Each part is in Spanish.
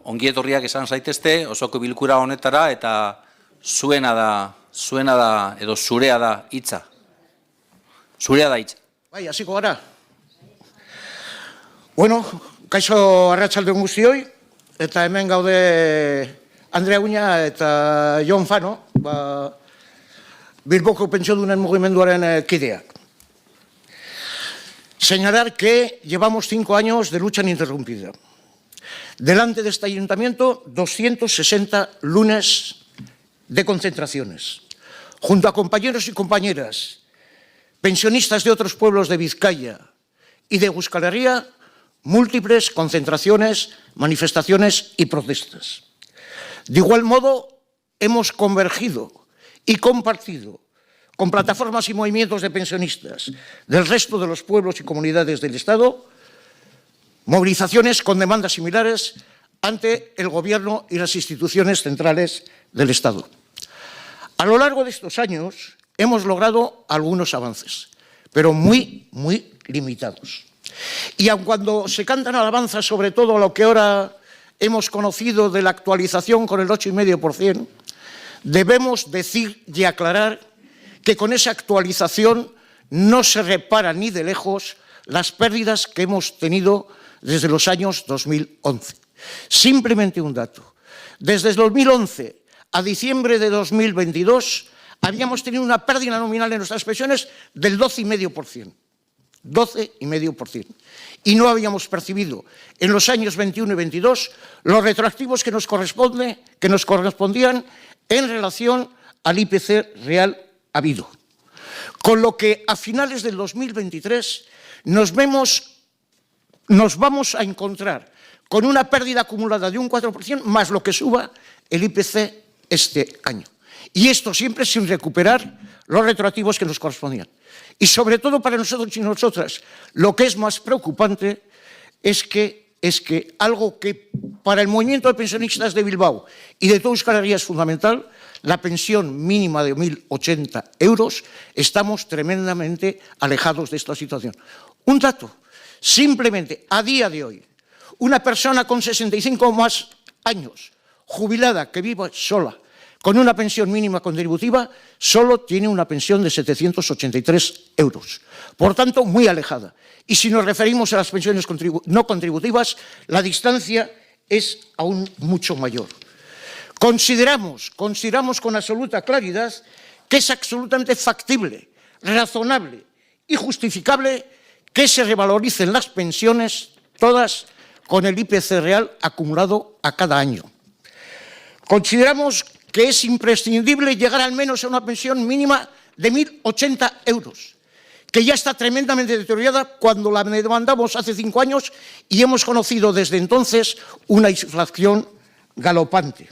ongietorriak esan zaitezte osoko bilkura honetara eta zuena da edo zurea da hitza. Zurea da hitza. Bai, hasiko gara. Bueno, kaixo arratsaldeon guztioi, eta hemen gaude Andrea Uña eta Jon Fano, Bilboko pentsiodunen mugimenduaren kideak. Señalar que llevamos 5 años de lucha ininterrumpida. Delante de este ayuntamiento, 260 lunes de concentraciones. Junto a compañeros y compañeras, pensionistas de otros pueblos de Vizcaya y de Euskal Herria, múltiples concentraciones, manifestaciones y protestas. De igual modo, hemos convergido y compartido con plataformas y movimientos de pensionistas del resto de los pueblos y comunidades del Estado, movilizaciones con demandas similares ante el Gobierno y las instituciones centrales del Estado. A lo largo de estos años hemos logrado algunos avances, pero muy limitados. Y aun cuando se cantan alabanzas sobre todo lo que ahora hemos conocido de la actualización con el 8,5%, debemos decir y aclarar que con esa actualización no se repara ni de lejos las pérdidas que hemos tenido desde los años 2011. Simplemente un dato. Desde el 2011 a diciembre de 2022 habíamos tenido una pérdida nominal en nuestras pensiones del 12,5%. 12,5%. Y no habíamos percibido en los años 21 y 22 los retroactivos que nos correspondían en relación al IPC real habido. Con lo que a finales del 2023 nos vamos a encontrar con una pérdida acumulada de un 4% más lo que suba el IPC este año. Y esto siempre sin recuperar los retroactivos que nos correspondían. Y sobre todo para nosotros y nosotras, lo que es más preocupante es que algo que para el movimiento de pensionistas de Bilbao y de toda Euskal Herria es fundamental, la pensión mínima de 1.080 euros, estamos tremendamente alejados de esta situación. Un dato, simplemente a día de hoy, una persona con 65 o más años, jubilada, que viva sola, con una pensión mínima contributiva, solo tiene una pensión de 783 euros. Por tanto, muy alejada. Y si nos referimos a las pensiones no contributivas, la distancia es aún mucho mayor. Consideramos con absoluta claridad que es absolutamente factible, razonable y justificable que se revaloricen las pensiones todas con el IPC real acumulado a cada año. Consideramos que es imprescindible llegar al menos a una pensión mínima de 1.080 euros, que ya está tremendamente deteriorada cuando la demandamos hace 5 años y hemos conocido desde entonces una inflación galopante.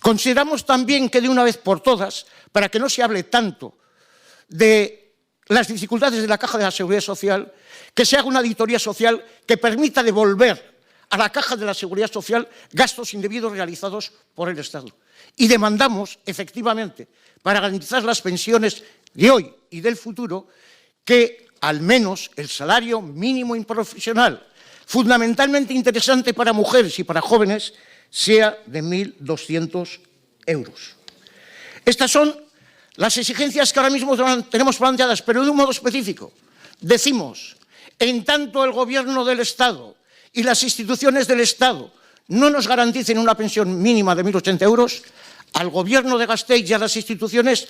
Consideramos también que de una vez por todas, para que no se hable tanto de las dificultades de la Caja de la Seguridad Social, que se haga una auditoría social que permita devolver a la Caja de la Seguridad Social gastos indebidos realizados por el Estado. Y demandamos, efectivamente, para garantizar las pensiones de hoy y del futuro, que al menos el salario mínimo profesional, fundamentalmente interesante para mujeres y para jóvenes, sea de 1.200 euros. Estas son las exigencias que ahora mismo tenemos planteadas, pero de un modo específico. Decimos, en tanto el Gobierno del Estado y las instituciones del Estado no nos garanticen una pensión mínima de 1.080 euros, al Gobierno de Gasteiz y a las instituciones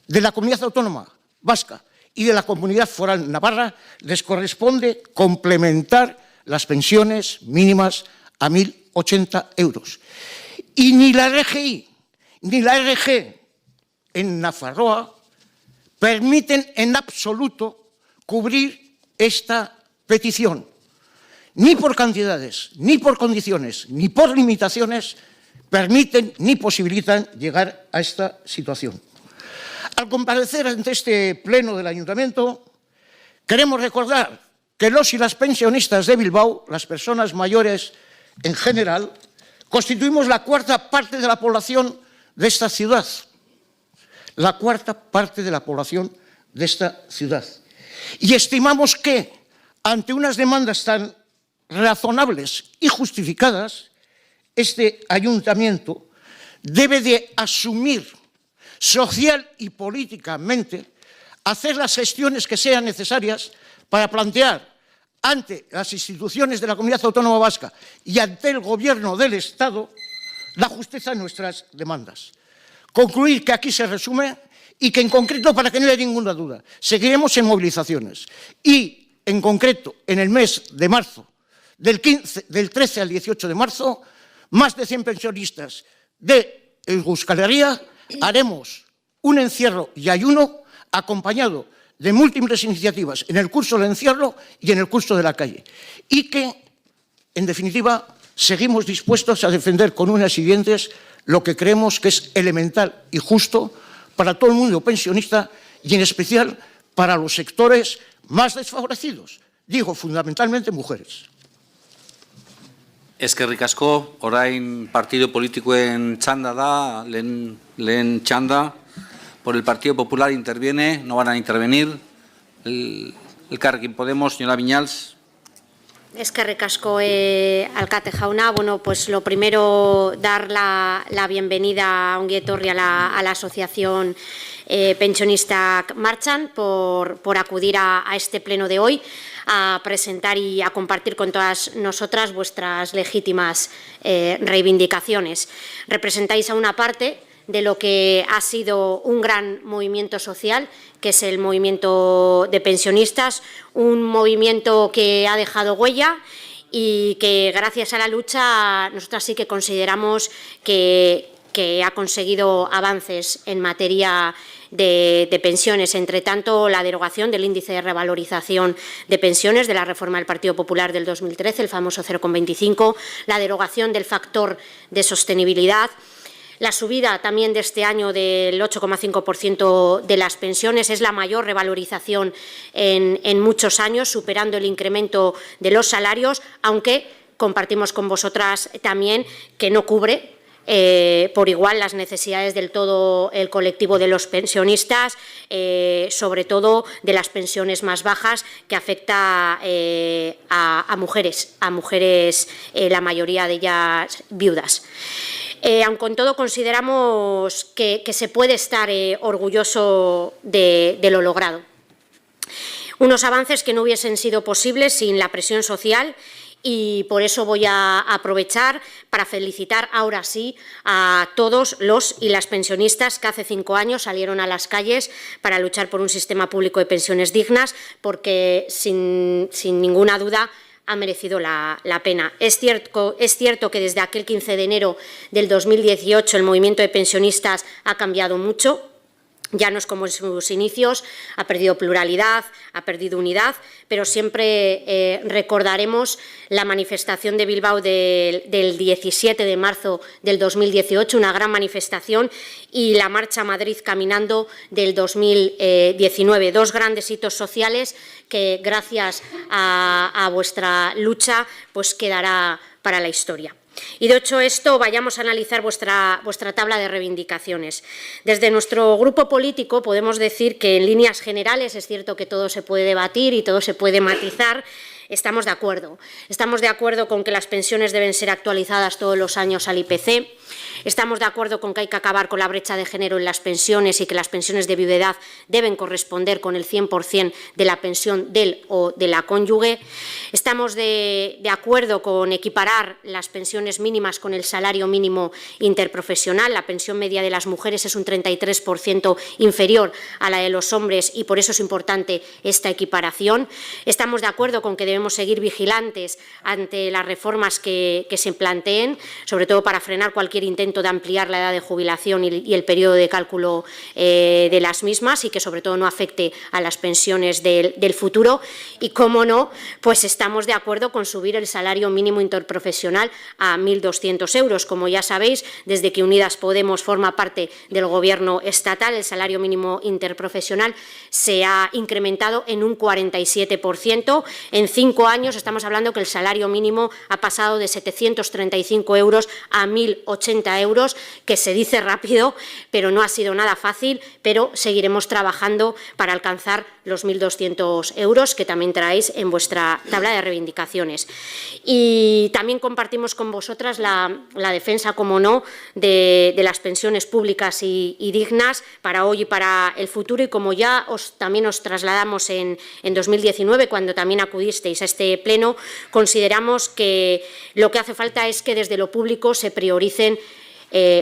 de la Comunidad Autónoma Vasca y de la Comunidad Foral Navarra les corresponde complementar las pensiones mínimas a 1.080 euros. Y ni la RGI ni la RG en Nafarroa permiten en absoluto cubrir esta petición. Ni por cantidades, ni por condiciones, ni por limitaciones permiten ni posibilitan llegar a esta situación. Al comparecer ante este pleno del Ayuntamiento, queremos recordar que los y las pensionistas de Bilbao, las personas mayores en general, constituimos la 4ª parte de la población de esta ciudad. La 4ª parte de la población de esta ciudad. Y estimamos que, ante unas demandas tan razonables y justificadas, este ayuntamiento debe de asumir social y políticamente, hacer las gestiones que sean necesarias para plantear ante las instituciones de la Comunidad Autónoma Vasca y ante el Gobierno del Estado la justicia de nuestras demandas. Concluir que aquí se resume y que en concreto, para que no haya ninguna duda, seguiremos en movilizaciones y en concreto en el mes de marzo, del 13 al 18 de marzo, más de 100 pensionistas de Euskal Herria haremos un encierro y ayuno acompañado de múltiples iniciativas en el curso del encierro y en el curso de la calle. Y que, en definitiva, seguimos dispuestos a defender con uñas y dientes lo que creemos que es elemental y justo para todo el mundo pensionista y en especial para los sectores más desfavorecidos, digo fundamentalmente mujeres. Eskerrik asko, orain partido politikoen txanda da, lehen txanda. Por el Partido Popular interviene, no van a intervenir. Elkarrekin Podemos, señora Viñals. Eskerrik asko, alkate jauna. Bueno, pues lo primero, dar la bienvenida a ongi etorri a la asociación pensionista Marchan por acudir a este pleno de hoy, a presentar y a compartir con todas nosotras vuestras legítimas reivindicaciones. Representáis a una parte de lo que ha sido un gran movimiento social, que es el movimiento de pensionistas, un movimiento que ha dejado huella y que gracias a la lucha nosotras sí que consideramos que ha conseguido avances en materia de pensiones. Entre tanto, la derogación del índice de revalorización de pensiones de la reforma del Partido Popular del 2013, el famoso 0,25, la derogación del factor de sostenibilidad, la subida también de este año del 8,5% de las pensiones, es la mayor revalorización en muchos años, superando el incremento de los salarios, aunque compartimos con vosotras también que no cubre por igual las necesidades del todo el colectivo de los pensionistas, sobre todo de las pensiones más bajas, que afecta a mujeres, la mayoría de ellas viudas. Aun con todo, consideramos que se puede estar orgulloso de lo logrado. Unos avances que no hubiesen sido posibles sin la presión social, y por eso voy a aprovechar para felicitar ahora sí a todos los y las pensionistas que hace 5 años salieron a las calles para luchar por un sistema público de pensiones dignas, porque sin ninguna duda ha merecido la pena. Es cierto que desde aquel 15 de enero del 2018 el movimiento de pensionistas ha cambiado mucho. Ya no es como en sus inicios, ha perdido pluralidad, ha perdido unidad, pero siempre recordaremos la manifestación de Bilbao del 17 de marzo del 2018, una gran manifestación, y la Marcha a Madrid Caminando del 2019, dos grandes hitos sociales que gracias a vuestra lucha pues quedará para la historia. Y de hecho esto, vayamos a analizar vuestra tabla de reivindicaciones. Desde nuestro grupo político podemos decir que en líneas generales es cierto que todo se puede debatir y todo se puede matizar. Estamos de acuerdo. Estamos de acuerdo con que las pensiones deben ser actualizadas todos los años al IPC. Estamos de acuerdo con que hay que acabar con la brecha de género en las pensiones y que las pensiones de viudedad deben corresponder con el 100% de la pensión del o de la cónyuge. Estamos de acuerdo con equiparar las pensiones mínimas con el salario mínimo interprofesional. La pensión media de las mujeres es un 33% inferior a la de los hombres y por eso es importante esta equiparación. Estamos de acuerdo con que debemos seguir vigilantes ante las reformas que se planteen, sobre todo para frenar cualquier intento de ampliar la edad de jubilación y el periodo de cálculo de las mismas, y que sobre todo no afecte a las pensiones del futuro. Y cómo no, pues estamos de acuerdo con subir el salario mínimo interprofesional a 1.200 euros. Como ya sabéis, desde que Unidas Podemos forma parte del Gobierno estatal, el salario mínimo interprofesional se ha incrementado en un 47%. En 5 años estamos hablando que el salario mínimo ha pasado de 735 euros a 1.080 euros, que se dice rápido, pero no ha sido nada fácil, pero seguiremos trabajando para alcanzar los 1.200 euros que también traéis en vuestra tabla de reivindicaciones. Y también compartimos con vosotras la defensa, como no, de las pensiones públicas y dignas para hoy y para el futuro, y como ya también os trasladamos en 2019, cuando también acudisteis a este pleno, consideramos que lo que hace falta es que desde lo público se prioricen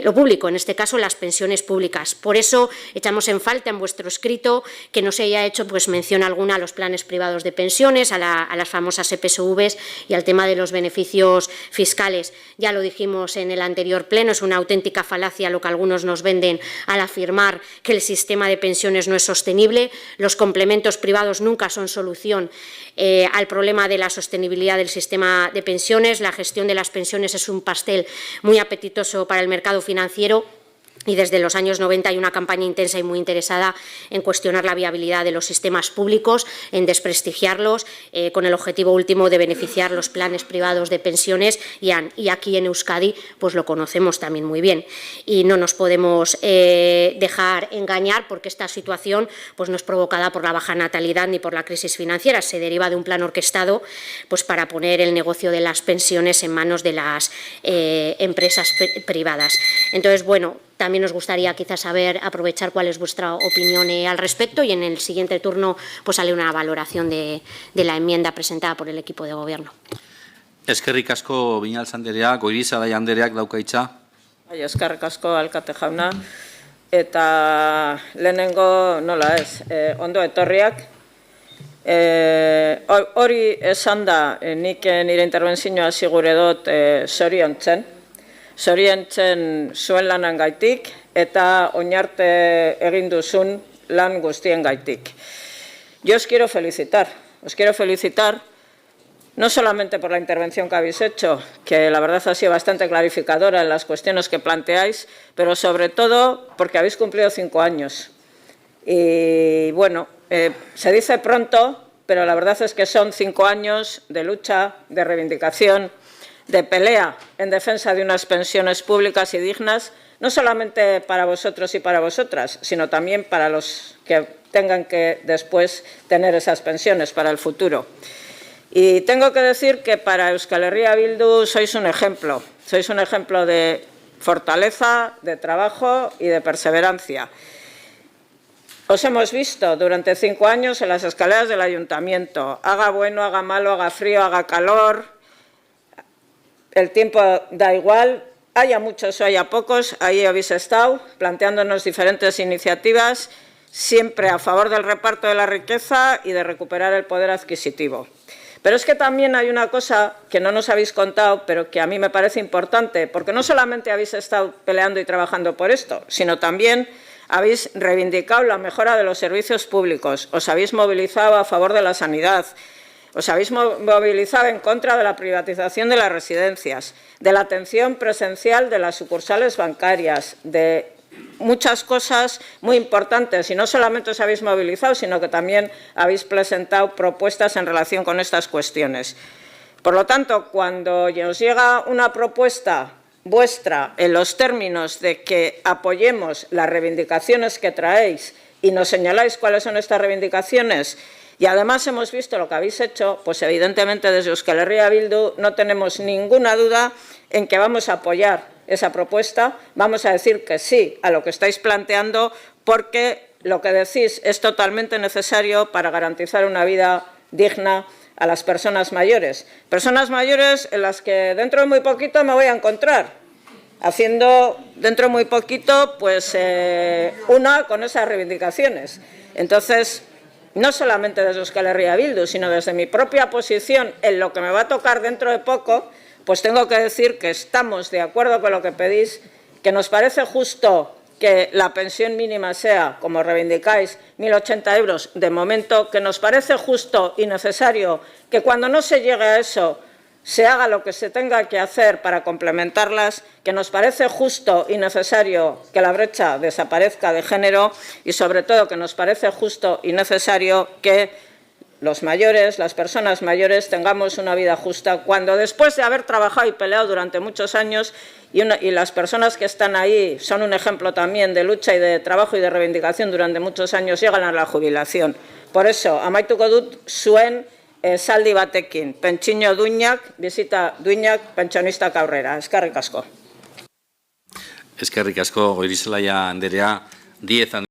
lo público, en este caso las pensiones públicas. Por eso echamos en falta en vuestro escrito que no se haya hecho mención alguna a los planes privados de pensiones, a las famosas EPSVs y al tema de los beneficios fiscales. Ya lo dijimos en el anterior pleno, es una auténtica falacia lo que algunos nos venden al afirmar que el sistema de pensiones no es sostenible. Los complementos privados nunca son solución al problema de la sostenibilidad del sistema de pensiones. La gestión de las pensiones es un pastel muy apetitoso para el mercado financiero, y desde los años 90 hay una campaña intensa y muy interesada en cuestionar la viabilidad de los sistemas públicos, en desprestigiarlos, con el objetivo último de beneficiar los planes privados de pensiones, y aquí en Euskadi pues lo conocemos también muy bien. Y no nos podemos dejar engañar, porque esta situación pues no es provocada por la baja natalidad ni por la crisis financiera, se deriva de un plan orquestado pues para poner el negocio de las pensiones en manos de las empresas privadas. Entonces, bueno, también nos gustaría quizás aprovechar cuál es vuestra opinión al respecto, y en el siguiente turno pues sale una valoración de la enmienda presentada por el equipo de gobierno. Eskerrik asko Viñals anderea, Goirizelaia andereak dauka hitza. Eskerrik asko alkate jauna, eta lehenengo nola ez, ondo etorriak. Hori esan da, nik nire intervenzioa hasi gure dut zoriontzen zuen lanan gaitik eta oinarte egin duzun lan guztien gaitik. Yo os quiero felicitar no solamente por la intervención que habéis hecho, que la verdad ha sido bastante clarificadora en las cuestiones que planteáis, pero sobre todo porque habéis cumplido 5 años. Y bueno, se dice pronto, pero la verdad es que son 5 años de lucha, de reivindicación, de pelea en defensa de unas pensiones públicas y dignas, no solamente para vosotros y para vosotras, sino también para los que tengan que después tener esas pensiones para el futuro. Y tengo que decir que para Euskal Herria Bildu sois un ejemplo de fortaleza, de trabajo y de perseverancia. Os hemos visto durante 5 años en las escaleras del ayuntamiento, haga bueno, haga malo, haga frío, haga calor, el tiempo da igual, haya muchos o haya pocos, ahí habéis estado planteándonos diferentes iniciativas, siempre a favor del reparto de la riqueza y de recuperar el poder adquisitivo. Pero es que también hay una cosa que no nos habéis contado, pero que a mí me parece importante, porque no solamente habéis estado peleando y trabajando por esto, sino también habéis reivindicado la mejora de los servicios públicos, os habéis movilizado a favor de la sanidad, os habéis movilizado en contra de la privatización de las residencias, de la atención presencial de las sucursales bancarias, de muchas cosas muy importantes, y no solamente os habéis movilizado, sino que también habéis presentado propuestas en relación con estas cuestiones. Por lo tanto, cuando os llega una propuesta vuestra en los términos de que apoyemos las reivindicaciones que traéis y nos señaláis cuáles son estas reivindicaciones, y además hemos visto lo que habéis hecho, pues evidentemente desde Euskal Herria Bildu no tenemos ninguna duda en que vamos a apoyar esa propuesta, vamos a decir que sí a lo que estáis planteando, porque lo que decís es totalmente necesario para garantizar una vida digna a las personas mayores en las que dentro de muy poquito me voy a encontrar, haciendo dentro de muy poquito pues una con esas reivindicaciones. Entonces, no solamente desde Euskal Herria Bildu, sino desde mi propia posición en lo que me va a tocar dentro de poco, pues tengo que decir que estamos de acuerdo con lo que pedís, que nos parece justo que la pensión mínima sea, como reivindicáis, 1.080 euros de momento, que nos parece justo y necesario que cuando no se llegue a eso se haga lo que se tenga que hacer para complementarlas, que nos parece justo y necesario que la brecha desaparezca de género, y sobre todo que nos parece justo y necesario que los mayores, las personas mayores, tengamos una vida justa cuando después de haber trabajado y peleado durante muchos años y las personas que están ahí son un ejemplo también de lucha y de trabajo y de reivindicación durante muchos años, llegan a la jubilación. Por eso, amaituko dut zuen esaldi batekin, pentsio duinak, bizita duinak, pentsionistak aurrera. Eskerrik asko. Eskerrik asko, Goirizelaia Anderea, 10